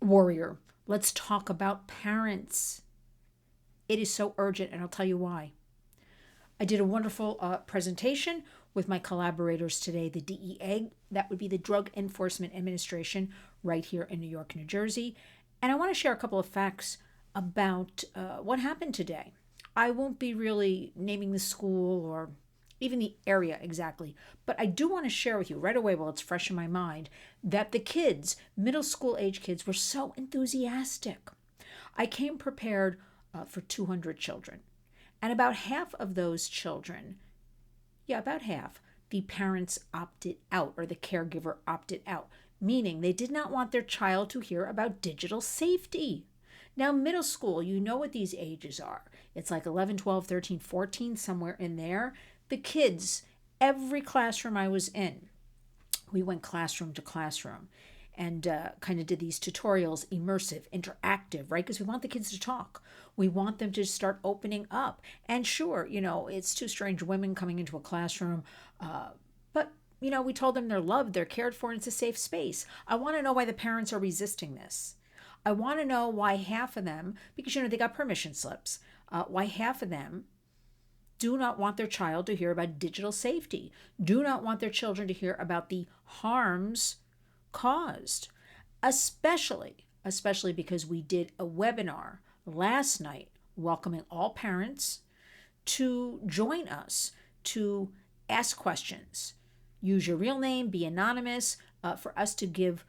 Warrior, let's talk about parents. It is so urgent, and I'll tell you why. I did a wonderful presentation with my collaborators today, the DEA, that would be the Drug Enforcement Administration, right here in New York, New Jersey. And I want to share a couple of facts about what happened today. I won't be really naming the school or even the area exactly, but I do want to share with you right away while it's fresh in my mind that the kids, middle school age kids, were so enthusiastic. I came prepared for 200 children. And about half of those children, about half, the parents opted out or the caregiver opted out, meaning they did not want their child to hear about digital safety. Now, middle school, you know what these ages are. It's like 11, 12, 13, 14, somewhere in there. The kids, every classroom I was in, we went classroom to classroom and kind of did these tutorials, immersive, interactive, right? Because we want the kids to talk. We want them to start opening up. And sure, it's two strange women coming into a classroom, but we told them they're loved, they're cared for, and it's a safe space. I want to know why the parents are resisting this. I want to know why half of them, because they got permission slips, why half of them do not want their child to hear about digital safety, do not want their children to hear about the harms caused, especially because we did a webinar last night welcoming all parents to join us to ask questions. Use your real name, be anonymous, for us to give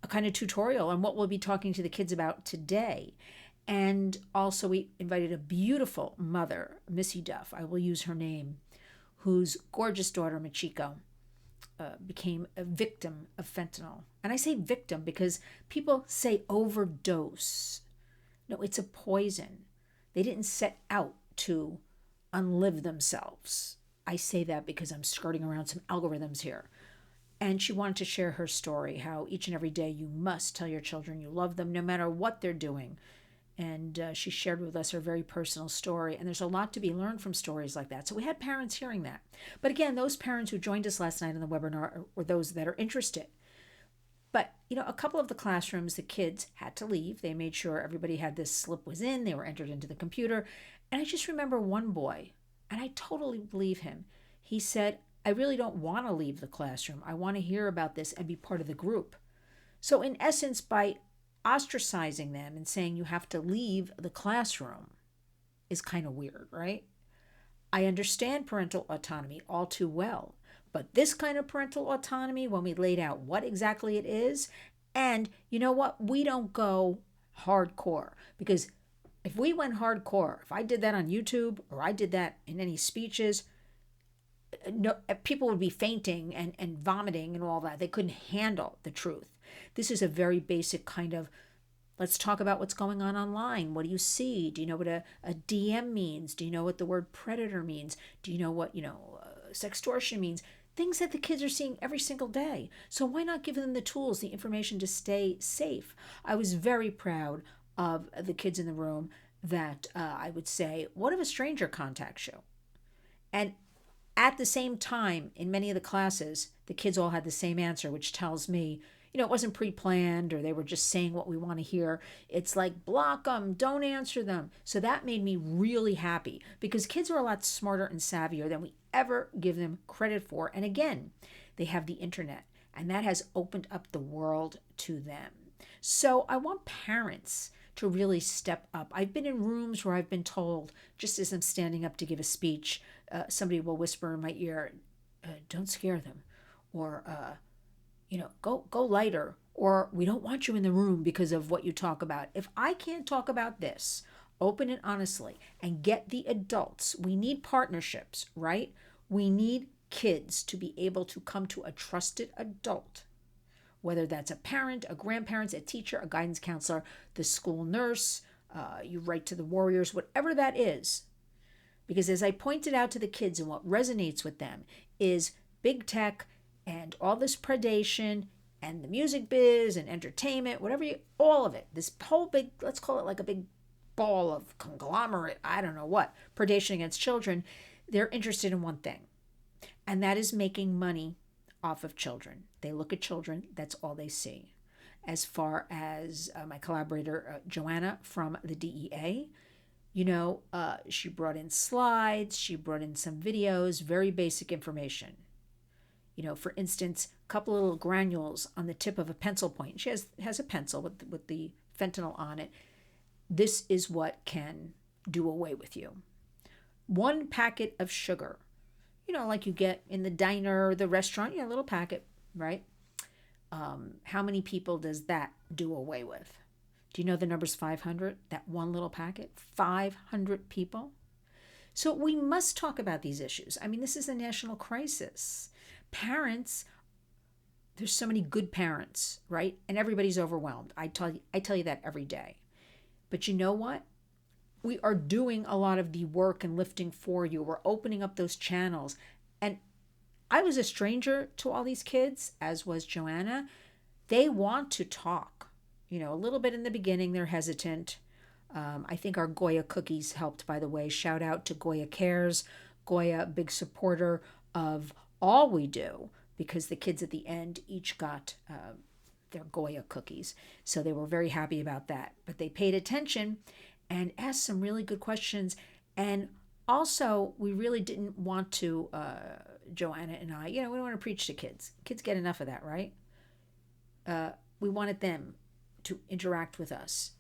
a kind of tutorial on what we'll be talking to the kids about today. And also we invited a beautiful mother, Missy Duff, I will use her name, whose gorgeous daughter, Machiko, became a victim of fentanyl. And I say victim because people say overdose. No, it's a poison. They didn't set out to unlive themselves. I say that because I'm skirting around some algorithms here. And she wanted to share her story, how each and every day you must tell your children you love them no matter what they're doing. And she shared with us her very personal story. And there's a lot to be learned from stories like that. So we had parents hearing that. But again, those parents who joined us last night on the webinar were those that are interested. But, a couple of the classrooms, the kids had to leave. They made sure everybody had this slip was in. They were entered into the computer. And I just remember one boy, and I totally believe him. He said, I really don't want to leave the classroom. I want to hear about this and be part of the group. So in essence, by ostracizing them and saying you have to leave the classroom is kind of weird, right? I understand parental autonomy all too well, but this kind of parental autonomy, when we laid out what exactly it is, and you know what? We don't go hardcore, because if we went hardcore, if I did that on YouTube or I did that in any speeches, no, people would be fainting and vomiting and all that. They couldn't handle the truth. This is a very basic kind of, let's talk about what's going on online. What do you see? Do you know what a DM means? Do you know what the word predator means? Do you know what, sextortion means? Things that the kids are seeing every single day. So why not give them the tools, the information to stay safe? I was very proud of the kids in the room that I would say, what if a stranger contacts you? And at the same time, in many of the classes, the kids all had the same answer, which tells me, it wasn't pre-planned or they were just saying what we want to hear. It's like, block them, don't answer them. So that made me really happy, because kids are a lot smarter and savvier than we ever give them credit for. And again, they have the internet, and that has opened up the world to them. So I want parents to really step up. I've been in rooms where I've been told, just as I'm standing up to give a speech, somebody will whisper in my ear, don't scare them, or go lighter, or we don't want you in the room because of what you talk about. If I can't talk about this open and honestly and get the adults, we need partnerships, right? We need kids to be able to come to a trusted adult, whether that's a parent, a grandparent, a teacher, a guidance counselor, the school nurse, you write to the warriors, whatever that is. Because as I pointed out to the kids, and what resonates with them is big tech and all this predation and the music biz and entertainment, all of it, this whole big, let's call it like a big ball of conglomerate, I don't know what, predation against children. They're interested in one thing, and that is making money off of children. They look at children, that's all they see. as far as my collaborator, Joanna from the DEA. She brought in slides, she brought in some videos, very basic information. For instance, a couple of little granules on the tip of a pencil point. She has a pencil with the fentanyl on it. This is what can do away with you. 1 packet of sugar, like you get in the diner or the restaurant, a little packet, right? How many people does that do away with? Do you know the number's 500? That one little packet? 500 people? So we must talk about these issues. I mean, this is a national crisis. Parents, there's so many good parents, right? And everybody's overwhelmed. I tell you that every day. But you know what? We are doing a lot of the work and lifting for you. We're opening up those channels. And I was a stranger to all these kids, as was Joanna. They want to talk. A little bit in the beginning, they're hesitant. I think our Goya cookies helped, by the way. Shout out to Goya Cares. Goya, big supporter of all we do, because the kids at the end each got their Goya cookies. So they were very happy about that. But they paid attention and asked some really good questions. And also, we really didn't want to, Joanna and I, we don't want to preach to kids. Kids get enough of that, right? We wanted them to interact with us.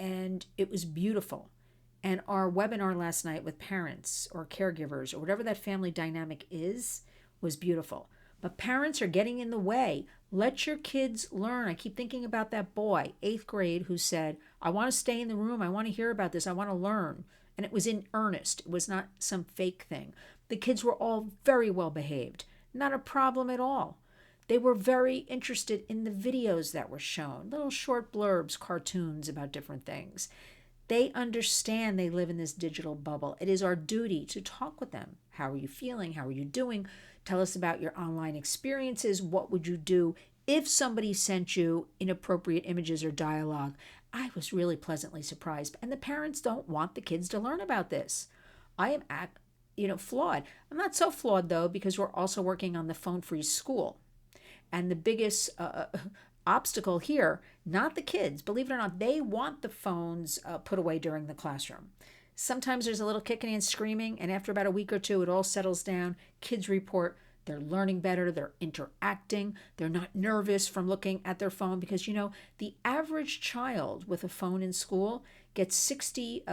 And it was beautiful. And our webinar last night with parents or caregivers or whatever that family dynamic is was beautiful. But parents are getting in the way. Let your kids learn. I keep thinking about that boy, 8th grade, who said, I want to stay in the room. I want to hear about this. I want to learn. And it was in earnest. It was not some fake thing. The kids were all very well behaved. Not a problem at all. They were very interested in the videos that were shown, little short blurbs, cartoons about different things. They understand they live in this digital bubble. It is our duty to talk with them. How are you feeling? How are you doing? Tell us about your online experiences. What would you do if somebody sent you inappropriate images or dialogue? I was really pleasantly surprised. And the parents don't want the kids to learn about this. I am flawed. I'm not so flawed, though, because we're also working on the phone-free school. And the biggest obstacle here, not the kids, believe it or not, they want the phones put away during the classroom. Sometimes there's a little kicking and screaming, and after about a week or two, it all settles down. Kids report they're learning better, they're interacting, they're not nervous from looking at their phone, because, the average child with a phone in school gets 60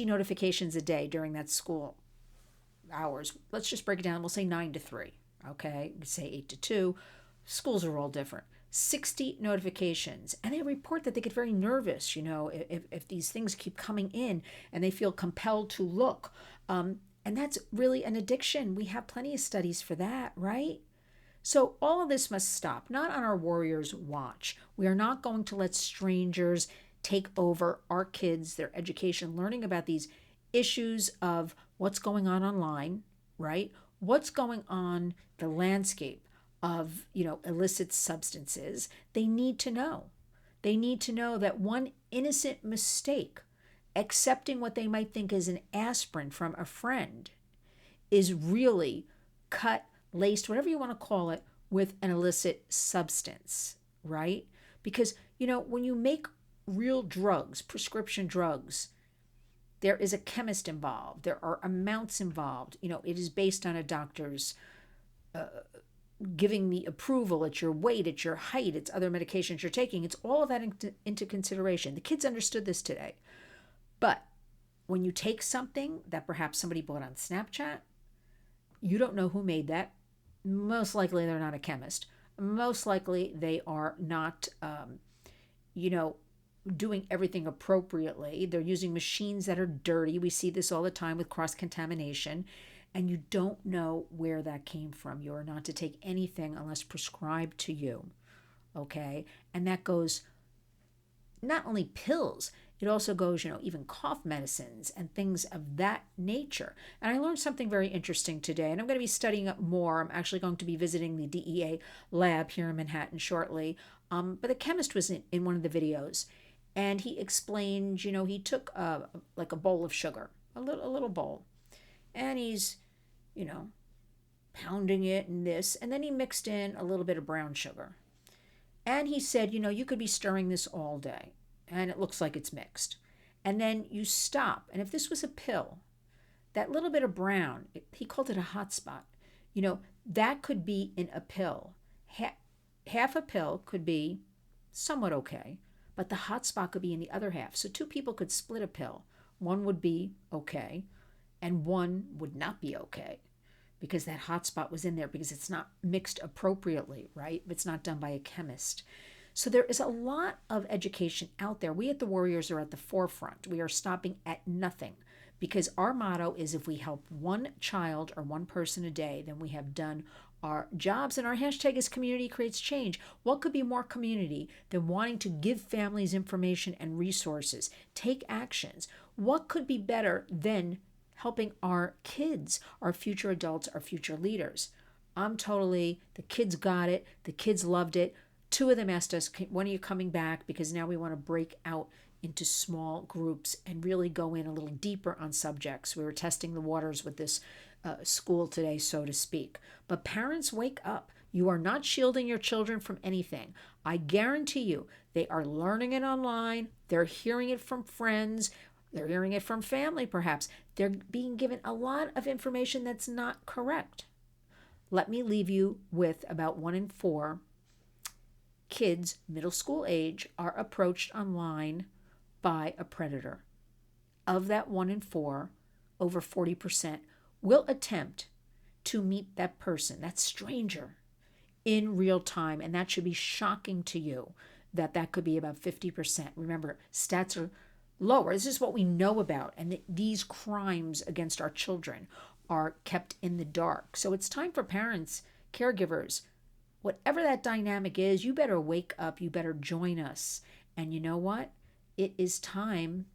notifications a day during that school hours. Let's just break it down. We'll say 9 to 3. Okay, we say 8 to 2. Schools are all different. 60 notifications. And they report that they get very nervous, if these things keep coming in and they feel compelled to look. And that's really an addiction. We have plenty of studies for that, right? So all of this must stop, not on our warriors' watch. We are not going to let strangers take over our kids, their education, learning about these issues of what's going on online, right? What's going on the landscape of, illicit substances. They need to know. They need to know that one innocent mistake, accepting what they might think is an aspirin from a friend, is really cut, laced, whatever you want to call it, with an illicit substance, right? Because, when you make real drugs, prescription drugs, there is a chemist involved. There are amounts involved. It is based on a doctor's giving the approval. It's your weight, it's your height, it's other medications you're taking. It's all of that into consideration. The kids understood this today. But when you take something that perhaps somebody bought on Snapchat, you don't know who made that. Most likely they're not a chemist. Most likely they are not, doing everything appropriately. They're using machines that are dirty. We see this all the time with cross-contamination. And you don't know where that came from. You are not to take anything unless prescribed to you, okay? And that goes not only pills, it also goes, even cough medicines and things of that nature. And I learned something very interesting today, and I'm going to be studying up more. I'm actually going to be visiting the DEA lab here in Manhattan shortly. But a chemist was in one of the videos, and he explained, he took like a bowl of sugar, a little bowl, and he's, pounding it and this, and then he mixed in a little bit of brown sugar. And he said, you could be stirring this all day and it looks like it's mixed. And then you stop. And if this was a pill, that little bit of brown, he called it a hot spot, that could be in a pill. Half a pill could be somewhat okay, but the hot spot could be in the other half. So two people could split a pill. One would be okay, and one would not be okay because that hot spot was in there because it's not mixed appropriately, right? It's not done by a chemist. So there is a lot of education out there. We at the Warriors are at the forefront. We are stopping at nothing because our motto is if we help one child or one person a day, then we have done our jobs, and our hashtag is community creates change. What could be more community than wanting to give families information and resources, take actions? What could be better than helping our kids, our future adults, our future leaders? The kids got it. The kids loved it. Two of them asked us, when are you coming back? Because now we want to break out into small groups and really go in a little deeper on subjects. We were testing the waters with this school today, so to speak. But parents, wake up. You are not shielding your children from anything. I guarantee you, they are learning it online. They're hearing it from friends. They're hearing it from family, perhaps. They're being given a lot of information that's not correct. Let me leave you with about 1 in 4 kids, middle school age, are approached online by a predator. Of that 1 in 4, over 40% will attempt to meet that person, that stranger, in real time. And that should be shocking to you that could be about 50%. Remember, stats are lower. This is what we know about. And these crimes against our children are kept in the dark. So it's time for parents, caregivers, whatever that dynamic is, you better wake up. You better join us. And you know what? It is time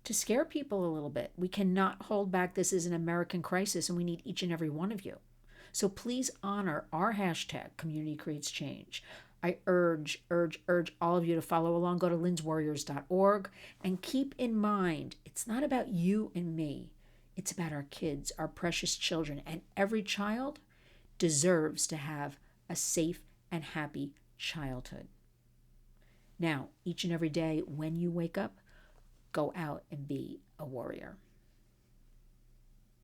to scare people a little bit. We cannot hold back. This is an American crisis, and we need each and every one of you. So please honor our hashtag, Community Creates Change. I urge all of you to follow along. Go to lynswarriors.org and keep in mind, it's not about you and me. It's about our kids, our precious children, and every child deserves to have a safe and happy childhood. Now, each and every day when you wake up, go out and be a warrior.